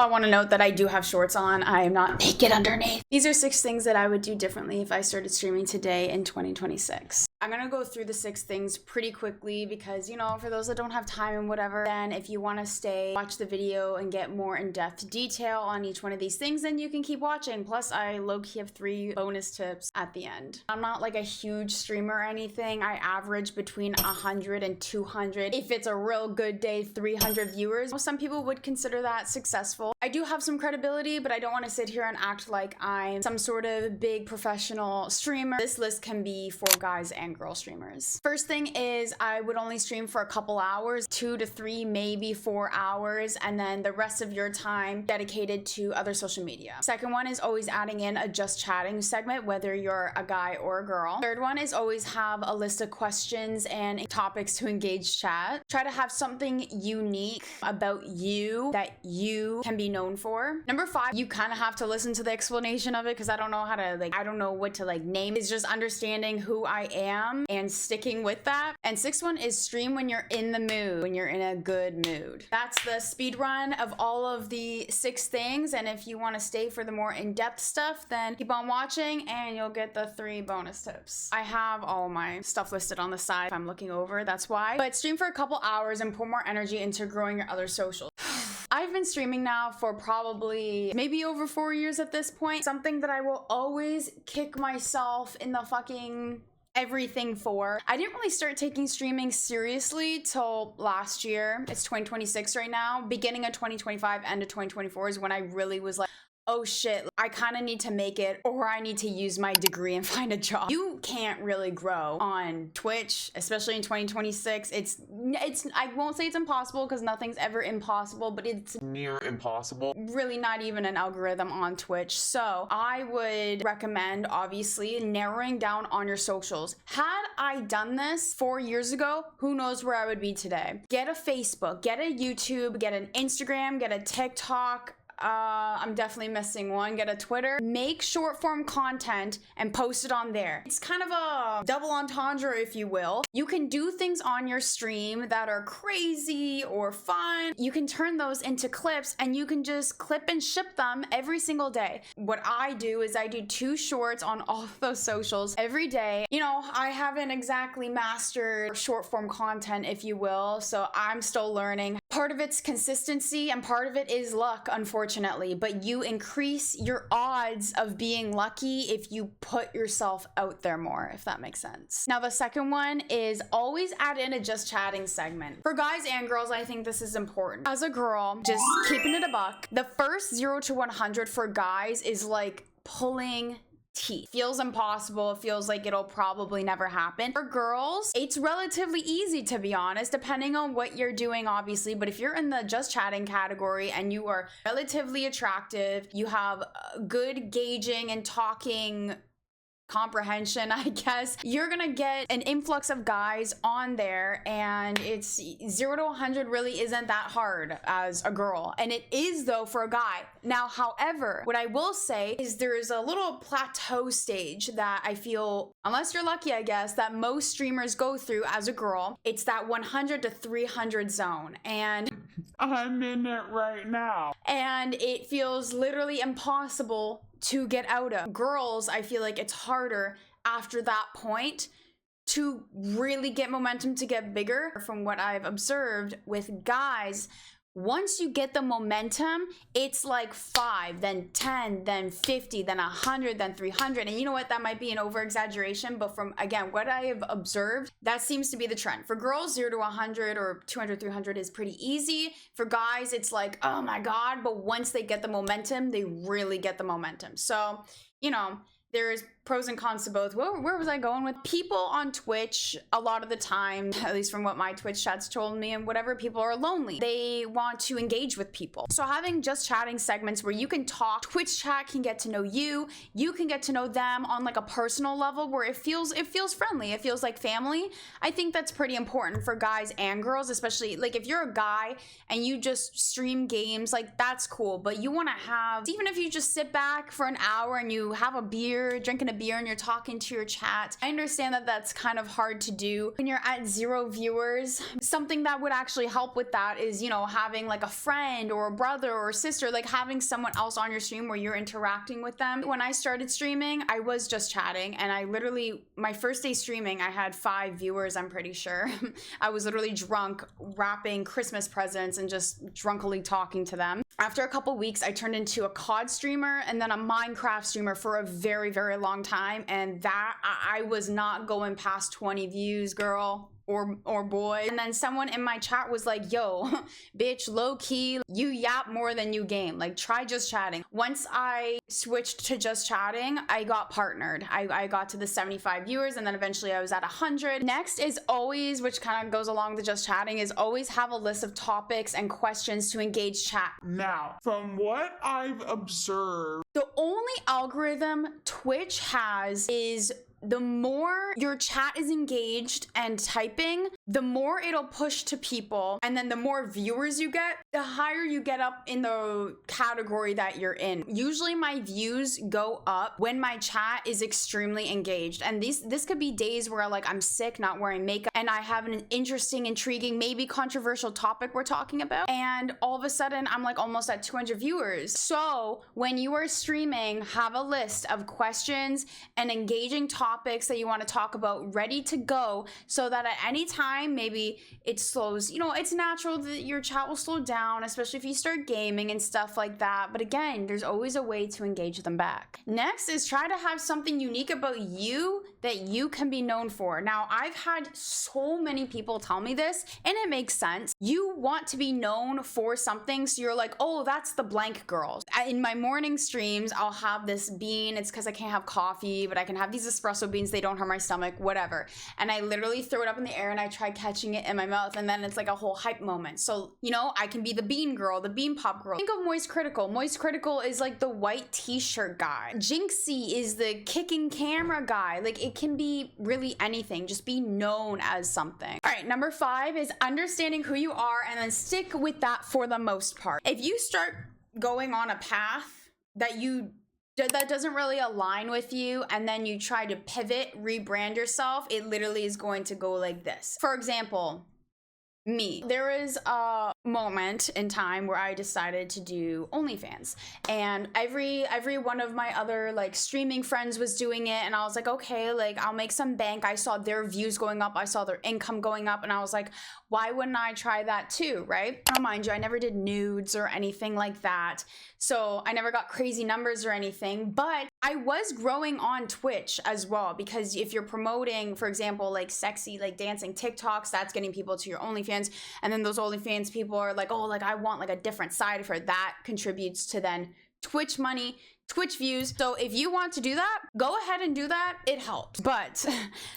I want to note that I do have shorts on. I am not naked underneath. These are 6 things that I would do differently if I started streaming today in 2026. I'm gonna go through the 6 things pretty quickly because, you know, for those that don't have time and whatever, then if you want to stay, watch the video and get more in-depth detail on each one of these things, then you can keep watching. Plus, I low-key have 3 bonus tips at the end. I'm not like a huge streamer or anything. I average between 100 and 200. If it's a real good day, 300 viewers. Some people would consider that successful. I do have some credibility, but I don't want to sit here and act like I'm some sort of big professional streamer. This list can be for guys and girl streamers. First thing is I would only stream for a couple hours, 2 to 3, maybe 4 hours, and then the rest of your time dedicated to other social media. Second one is always adding in a just chatting segment, whether you're a guy or a girl. Third one is always have a list of questions and topics to engage chat. Try to have something unique about you that you can be known for. Number 5, you kind of have to listen to the explanation of it because I don't know how to I don't know what to name. It's just understanding who I am and sticking with that. And 6th one is stream when you're in the mood, when you're in a good mood. That's the speed run of all of the 6 things. And if you want to stay for the more in-depth stuff, then keep on watching and you'll get the 3 bonus tips. I have all my stuff listed on the side if I'm looking over, that's why. But stream for a couple hours and put more energy into growing your other socials. I've been streaming now for probably maybe over 4 years at this point. Something that I will always kick myself in the fucking everything for. I didn't really start taking streaming seriously till last year. It's 2026 right now. Beginning of 2025, end of 2024 is when I really was like, oh shit, I kind of need to make it, or I need to use my degree and find a job. You can't really grow on Twitch, especially in 2026. It's I won't say it's impossible because nothing's ever impossible, but it's near impossible. Really not even an algorithm on Twitch. So I would recommend, obviously, narrowing down on your socials. Had I done this 4 years ago, who knows where I would be today. Get a Facebook, get a YouTube, get an Instagram, get a TikTok. I'm definitely missing one. Get a Twitter. Make short form content and post it on there. It's kind of a double entendre, if you will. You can do things on your stream that are crazy or fun. You can turn those into clips and you can just clip and ship them every single day. What I do is I do 2 shorts on all of those socials every day. You know, I haven't exactly mastered short form content, if you will, so I'm still learning. Part of it's consistency and part of it is luck, unfortunately, but you increase your odds of being lucky if you put yourself out there more, if that makes sense. Now, the second one is always add in a just chatting segment. For guys and girls, I think this is important. As a girl, just keeping it a buck, the first 0 to 100 for guys is like pulling teeth. Feels impossible. It feels like it'll probably never happen. For girls, it's relatively easy, to be honest, depending on what you're doing, obviously. But if you're in the just chatting category and you are relatively attractive, you have good gauging and talking comprehension, I guess, you're gonna get an influx of guys on there, and it's 0 to 100 really isn't that hard as a girl, and it is though for a guy. Now, however, what I will say is there's a little plateau stage that I feel, unless you're lucky, I guess, that most streamers go through as a girl. It's that 100 to 300 zone, and I'm in it right now. And it feels literally impossible to get out of. Girls, I feel like it's harder after that point to really get momentum to get bigger. From what I've observed with guys, once you get the momentum, it's like 5, then 10, then 50, then 100, then 300. And you know what? That might be an over exaggeration, but from, again, what I have observed, that seems to be the trend. For girls, 0 to 100 or 200, 300 is pretty easy. For guys, it's like, oh my God. But once they get the momentum, they really get the momentum. So, you know, there's pros and cons to both. Where was I going with? People on Twitch, a lot of the time, at least from what my Twitch chats told me and whatever, people are lonely. They want to engage with people. So having just chatting segments where you can talk, Twitch chat can get to know you, you can get to know them on like a personal level where it feels friendly, it feels like family. I think that's pretty important for guys and girls, especially like if you're a guy and you just stream games, like that's cool, but you want to have, even if you just sit back for an hour and you have a beer, drinking a beer and you're talking to your chat. I understand that that's kind of hard to do when you're at 0 viewers. Something that would actually help with that is, you know, having like a friend or a brother or a sister, like having someone else on your stream where you're interacting with them. When I started streaming, I was just chatting, and I literally, my first day streaming, I had 5 viewers, I'm pretty sure. I was literally drunk wrapping Christmas presents and just drunkily talking to them. After a couple weeks, I turned into a COD streamer and then a Minecraft streamer for a very, very long time. And that I was not going past 20 views, girl. Or boy. And then someone in my chat was like, yo, bitch, low key, you yap more than you game. Like, try just chatting. Once I switched to just chatting, I got partnered. I got to the 75 viewers, and then eventually I was at 100. Next is always, which kind of goes along with just chatting, is always have a list of topics and questions to engage chat. Now, from what I've observed, The only algorithm Twitch has is the more your chat is engaged and typing, the more it'll push to people. And then the more viewers you get, the higher you get up in the category that you're in. Usually my views go up when my chat is extremely engaged. And this could be days where like I'm sick, not wearing makeup, and I have an interesting, intriguing, maybe controversial topic we're talking about. And all of a sudden I'm like almost at 200 viewers. So when you are streaming, have a list of questions and engaging topics that you want to talk about ready to go, so that at any time, maybe it slows, you know, it's natural that your chat will slow down, especially if you start gaming and stuff like that. But again, there's always a way to engage them back. Next is try to have something unique about you that you can be known for. Now, I've had so many people tell me this, and it makes sense. You want to be known for something, so you're like, oh, that's the blank girl. In my morning streams, I'll have this bean. It's because I can't have coffee, but I can have these espresso beans. They don't hurt my stomach, whatever. And I literally throw it up in the air and I try catching it in my mouth, and then it's like a whole hype moment. So, you know, I can be the bean girl, the bean pop girl. Think of Moist Critical. Moist Critical is like the white t-shirt guy. Jinxie is the kicking camera guy. Like, it can be really anything. Just be known as something. All right, number 5 is understanding who you are, and then stick with that for the most part. If you start going on a path that doesn't really align with you, and then you try to pivot, rebrand yourself, it literally is going to go like this. For example, me. There is a moment in time where I decided to do OnlyFans, and every one of my other like streaming friends was doing it, and I was like, okay, like I'll make some bank. I saw their views going up, I saw their income going up, and I was like, why wouldn't I try that too, right? Now, mind you, I never did nudes or anything like that, so I never got crazy numbers or anything, but I was growing on Twitch as well, because if you're promoting, for example, like sexy, like dancing TikToks, that's getting people to your OnlyFans, and then those OnlyFans people are like, oh, like I want like a different side of her. That contributes to then Twitch money, Twitch views. So if you want to do that, go ahead and do that. It helps. But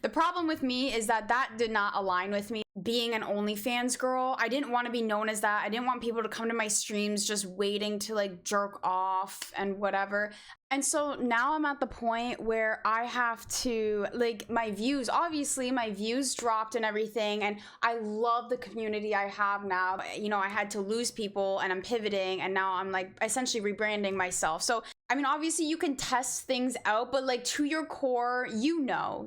the problem with me is that did not align with me. Being an OnlyFans girl, I didn't want to be known as that. I didn't want people to come to my streams just waiting to like jerk off and whatever. And so now I'm at the point where I have to, like, my views, obviously my views dropped and everything, and I love the community I have now. You know, I had to lose people and I'm pivoting, and now I'm like essentially rebranding myself. So I mean, obviously you can test things out, but like to your core, you know,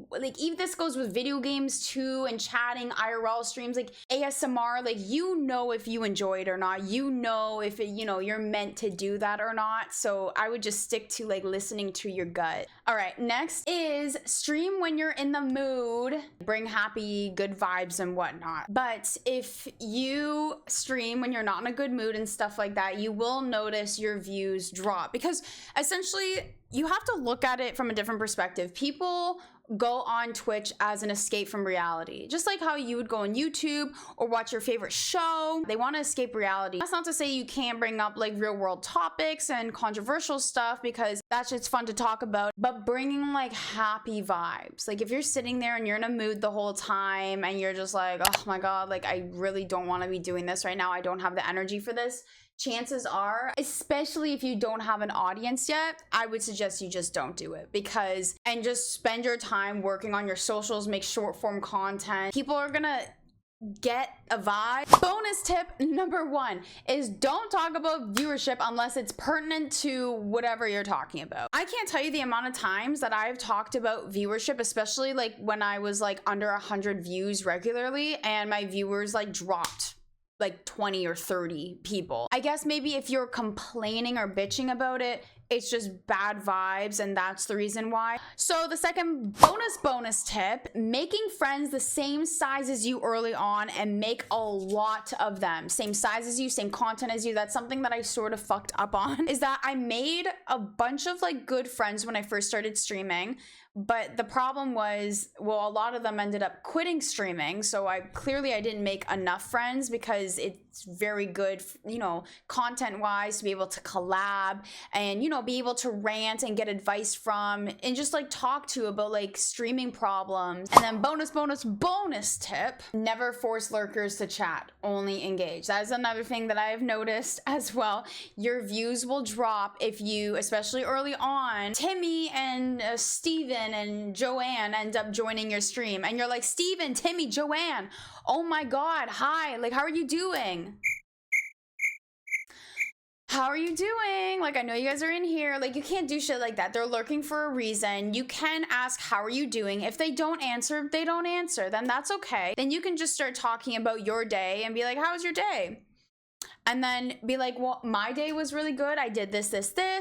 like even this goes with video games too, and chatting, IRL streams, like ASMR, like you know if you enjoy it or not, you know if it, you know, you're meant to do that or not. So I would just stick to like listening to your gut. All right, next is stream when you're in the mood, bring happy, good vibes and whatnot. But if you stream when you're not in a good mood and stuff like that, you will notice your views drop, because essentially you have to look at it from a different perspective. People go on Twitch as an escape from reality, just like how you would go on YouTube or watch your favorite show. They want to escape reality. That's not to say you can't bring up like real world topics and controversial stuff, because that's just fun to talk about, but bringing like happy vibes. Like if you're sitting there and you're in a mood the whole time and you're just like, oh my god, like I really don't want to be doing this right now, I don't have the energy for this, chances are, especially if you don't have an audience yet, I would suggest you just don't do it, and just spend your time working on your socials, make short form content. People are gonna get a vibe. Bonus tip number 1 is don't talk about viewership unless it's pertinent to whatever you're talking about. I can't tell you the amount of times that I've talked about viewership, especially like when I was like under 100 views regularly and my viewers like dropped like 20 or 30 people. I guess maybe if you're complaining or bitching about it, it's just bad vibes, and that's the reason why. So the second bonus tip, making friends the same size as you early on and make a lot of them. Same size as you, same content as you. That's something that I sort of fucked up on, is that I made a bunch of like good friends when I first started streaming. But the problem was, well, a lot of them ended up quitting streaming. So I didn't make enough friends, because it's very good, you know, content wise, to be able to collab and, you know, be able to rant and get advice from and just like talk to about like streaming problems. And then bonus tip, never force lurkers to chat, only engage. That is another thing that I have noticed as well. Your views will drop if you, especially early on, Timmy and Steven and Joanne end up joining your stream and you're like, Steven, Timmy, Joanne, oh my god, hi, like, how are you doing? How are you doing? Like, I know you guys are in here. Like, you can't do shit like that. They're lurking for a reason. You can ask, how are you doing? If they don't answer, they don't answer. Then that's okay. Then you can just start talking about your day and be like, how was your day? And then be like, well, my day was really good. I did this,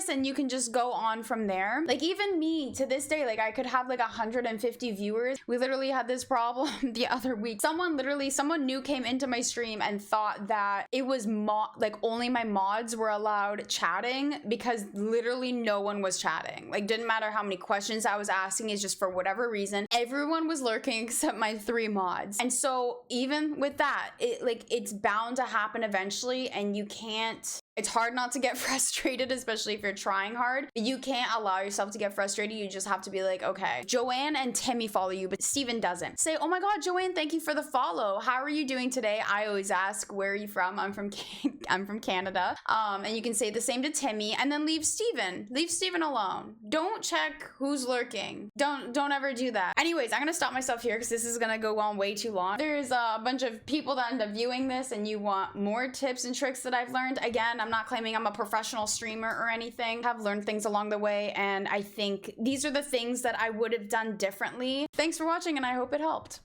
and you can just go on from there. Like, even me to this day, like, I could have like 150 viewers. We literally had this problem the other week. Someone new came into my stream and thought that it was like only my mods were allowed chatting, because literally no one was chatting. Like, didn't matter how many questions I was asking, it's just for whatever reason, everyone was lurking except my 3 mods. And so even with that, it's bound to happen eventually. And you can't, it's hard not to get frustrated, especially if you're trying hard. But you can't allow yourself to get frustrated. You just have to be like, okay, Joanne and Timmy follow you, but Steven doesn't. Say, oh my god, Joanne, thank you for the follow. How are you doing today? I always ask, where are you from? I'm from Canada. And you can say the same to Timmy, and then leave Steven alone. Don't check who's lurking. Don't ever do that. Anyways, I'm gonna stop myself here because this is gonna go on way too long. There's a bunch of people that end up viewing this and you want more tips and tricks that I've learned. Again, I'm not claiming I'm a professional streamer or anything. I've learned things along the way, and I think these are the things that I would have done differently. Thanks for watching, and I hope it helped.